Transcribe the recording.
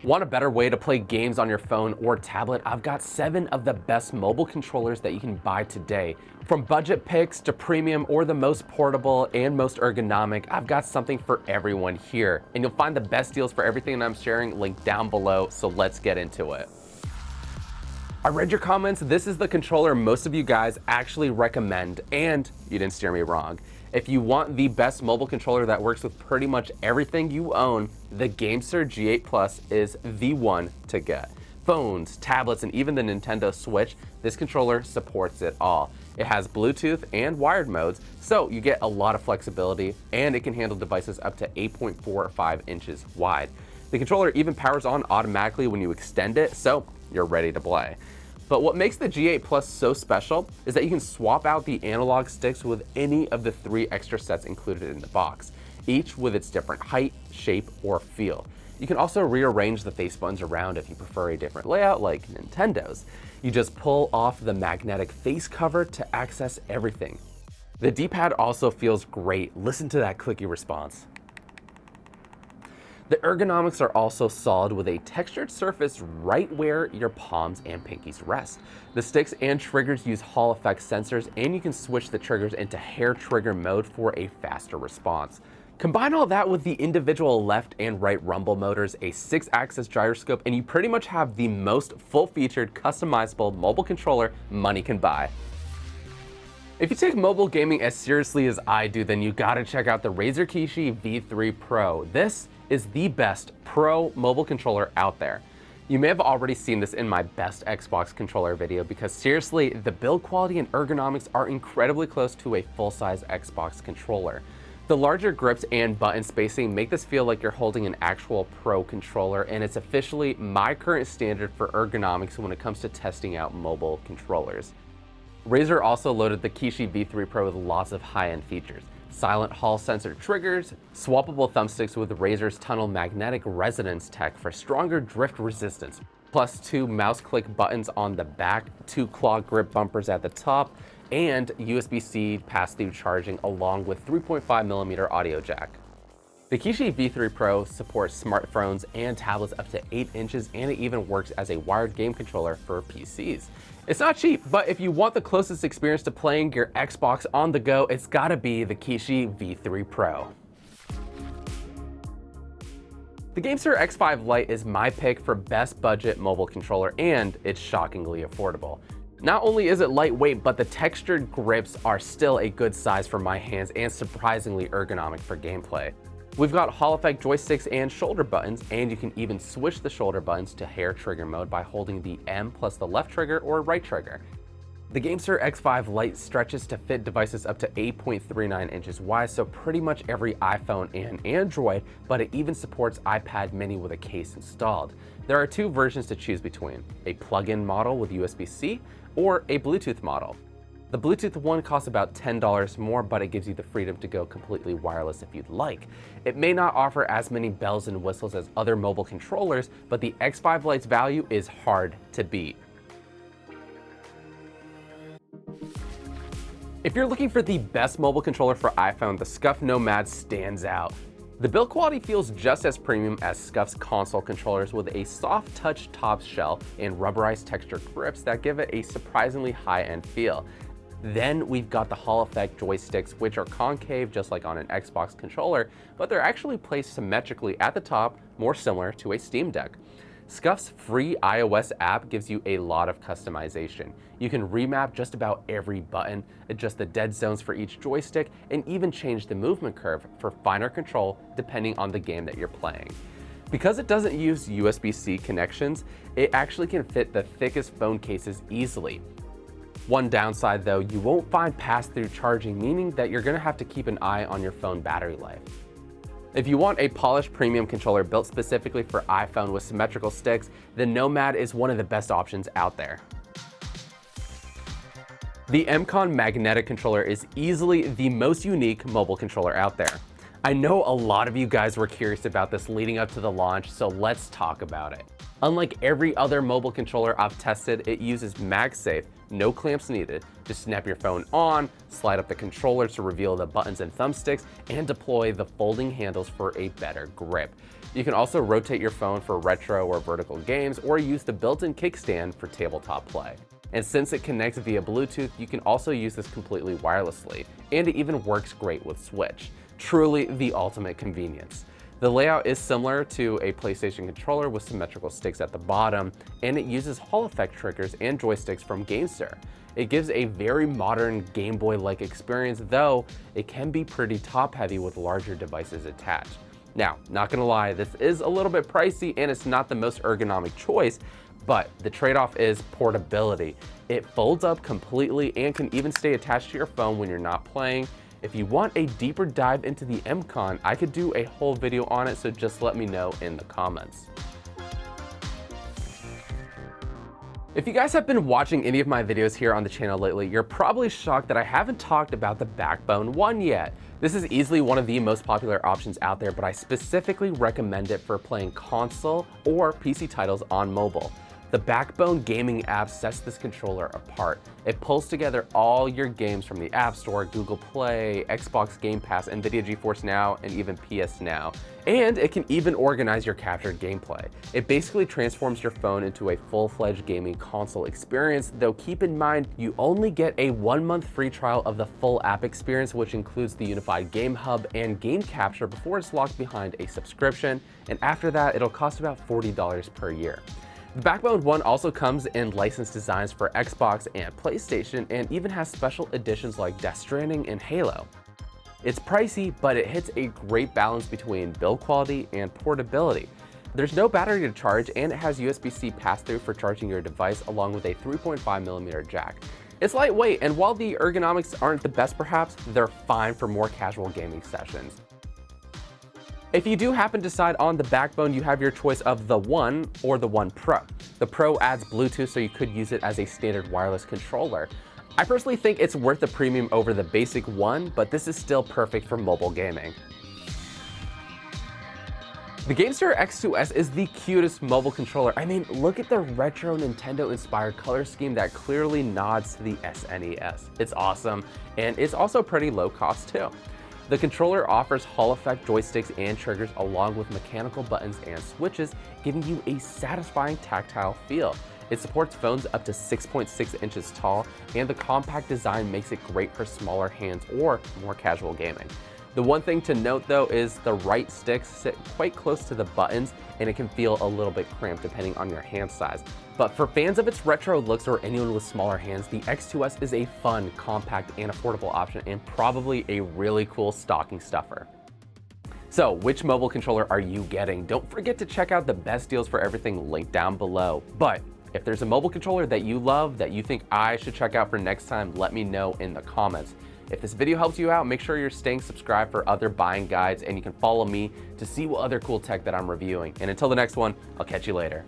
Want a better way to play games on your phone or tablet? I've got 7 of the best mobile controllers that you can buy today. From budget picks to premium or the most portable and most ergonomic, I've got something for everyone here. And you'll find the best deals for everything that I'm sharing linked down below, so let's get into it. I read your comments. This is the controller most of you guys actually recommend, and you didn't steer me wrong. If you want the best mobile controller that works with pretty much everything you own, the GameSir G8 Plus is the one to get. Phones, tablets, and even the Nintendo Switch, this controller supports it all. It has Bluetooth and wired modes, so you get a lot of flexibility, and it can handle devices up to 8.45 inches wide. The controller even powers on automatically when you extend it, so you're ready to play. But what makes the G8 Plus so special is that you can swap out the analog sticks with any of the 3 extra sets included in the box, each with its different height, shape, or feel. You can also rearrange the face buttons around if you prefer a different layout like Nintendo's. You just pull off the magnetic face cover to access everything. The D-pad also feels great. Listen to that clicky response. The ergonomics are also solid with a textured surface right where your palms and pinkies rest. The sticks and triggers use Hall effect sensors, and you can switch the triggers into hair trigger mode for a faster response. Combine all that with the individual left and right rumble motors, a 6-axis gyroscope, and you pretty much have the most full-featured customizable mobile controller money can buy. If you take mobile gaming as seriously as I do, then you gotta check out the Razer Kishi V3 Pro. This is the best pro mobile controller out there. You may have already seen this in my best Xbox controller video because seriously, the build quality and ergonomics are incredibly close to a full-size Xbox controller. The larger grips and button spacing make this feel like you're holding an actual pro controller, and it's officially my current standard for ergonomics when it comes to testing out mobile controllers. Razer also loaded the Kishi V3 Pro with lots of high-end features. Silent Hall sensor triggers, swappable thumbsticks with Razer's tunnel magnetic resonance tech for stronger drift resistance, plus 2 mouse click buttons on the back, 2 claw grip bumpers at the top, and USB-C pass-through charging along with 3.5mm audio jack. The Kishi V3 Pro supports smartphones and tablets up to 8 inches, and it even works as a wired game controller for PCs. It's not cheap, but if you want the closest experience to playing your Xbox on the go, it's gotta be the Kishi V3 Pro. The GameSir X5 Lite is my pick for best budget mobile controller, and it's shockingly affordable. Not only is it lightweight, but the textured grips are still a good size for my hands and surprisingly ergonomic for gameplay. We've got Hall effect joysticks and shoulder buttons, and you can even switch the shoulder buttons to hair trigger mode by holding the M plus the left trigger or right trigger. The GameSir X5 Lite stretches to fit devices up to 8.39 inches wide, so pretty much every iPhone and Android, but it even supports iPad mini with a case installed. There are 2 versions to choose between, a plug-in model with USB-C or a Bluetooth model. The Bluetooth one costs about $10 more, but it gives you the freedom to go completely wireless if you'd like. It may not offer as many bells and whistles as other mobile controllers, but the X5 Lite's value is hard to beat. If you're looking for the best mobile controller for iPhone, the SCUF Nomad stands out. The build quality feels just as premium as SCUF's console controllers with a soft touch top shell and rubberized textured grips that give it a surprisingly high-end feel. Then we've got the Hall effect joysticks, which are concave just like on an Xbox controller, but they're actually placed symmetrically at the top, more similar to a Steam Deck. SCUF's free iOS app gives you a lot of customization. You can remap just about every button, adjust the dead zones for each joystick, and even change the movement curve for finer control depending on the game that you're playing. Because it doesn't use USB-C connections, it actually can fit the thickest phone cases easily. One downside though, you won't find pass-through charging, meaning that you're gonna have to keep an eye on your phone battery life. If you want a polished premium controller built specifically for iPhone with symmetrical sticks, the Nomad is one of the best options out there. The MCON magnetic controller is easily the most unique mobile controller out there. I know a lot of you guys were curious about this leading up to the launch, so let's talk about it. Unlike every other mobile controller I've tested, it uses MagSafe, no clamps needed. Just snap your phone on, slide up the controller to reveal the buttons and thumbsticks, and deploy the folding handles for a better grip. You can also rotate your phone for retro or vertical games, or use the built-in kickstand for tabletop play. And since it connects via Bluetooth, you can also use this completely wirelessly, and it even works great with Switch. Truly the ultimate convenience. The layout is similar to a PlayStation controller with symmetrical sticks at the bottom, and it uses Hall effect triggers and joysticks from GameSir. It gives a very modern Game Boy-like experience, though it can be pretty top-heavy with larger devices attached. Now, not gonna lie, this is a little bit pricey and it's not the most ergonomic choice, but the trade-off is portability. It folds up completely and can even stay attached to your phone when you're not playing. If you want a deeper dive into the M-Con, I could do a whole video on it, so just let me know in the comments. If you guys have been watching any of my videos here on the channel lately, you're probably shocked that I haven't talked about the Backbone 1 yet. This is easily one of the most popular options out there, but I specifically recommend it for playing console or PC titles on mobile. The Backbone gaming app sets this controller apart. It pulls together all your games from the App Store, Google Play, Xbox Game Pass, Nvidia GeForce Now, and even PS Now. And it can even organize your captured gameplay. It basically transforms your phone into a full-fledged gaming console experience, though keep in mind you only get a 1-month free trial of the full app experience, which includes the unified game hub and game capture before it's locked behind a subscription, and after that it'll cost about $40 per year. The Backbone 1 also comes in licensed designs for Xbox and PlayStation, and even has special editions like Death Stranding and Halo. It's pricey, but it hits a great balance between build quality and portability. There's no battery to charge, and it has USB-C pass-through for charging your device, along with a 3.5mm jack. It's lightweight, and while the ergonomics aren't the best perhaps, they're fine for more casual gaming sessions. If you do happen to decide on the Backbone, you have your choice of the 1 or the 1 Pro. The Pro adds Bluetooth, so you could use it as a standard wireless controller. I personally think it's worth the premium over the basic 1, but this is still perfect for mobile gaming. The GameSir X2S is the cutest mobile controller. I mean, look at the retro Nintendo-inspired color scheme that clearly nods to the SNES. It's awesome, and it's also pretty low cost too. The controller offers Hall effect joysticks and triggers, along with mechanical buttons and switches, giving you a satisfying tactile feel. It supports phones up to 6.6 inches tall, and the compact design makes it great for smaller hands or more casual gaming. The one thing to note though is the right sticks sit quite close to the buttons, and it can feel a little bit cramped depending on your hand size. But for fans of its retro looks or anyone with smaller hands, the X2S is a fun, compact, and affordable option, and probably a really cool stocking stuffer. So, which mobile controller are you getting? Don't forget to check out the best deals for everything linked down below. But if there's a mobile controller that you love that you think I should check out for next time, let me know in the comments. If this video helps you out, make sure you're staying subscribed for other buying guides, and you can follow me to see what other cool tech that I'm reviewing. And until the next one, I'll catch you later.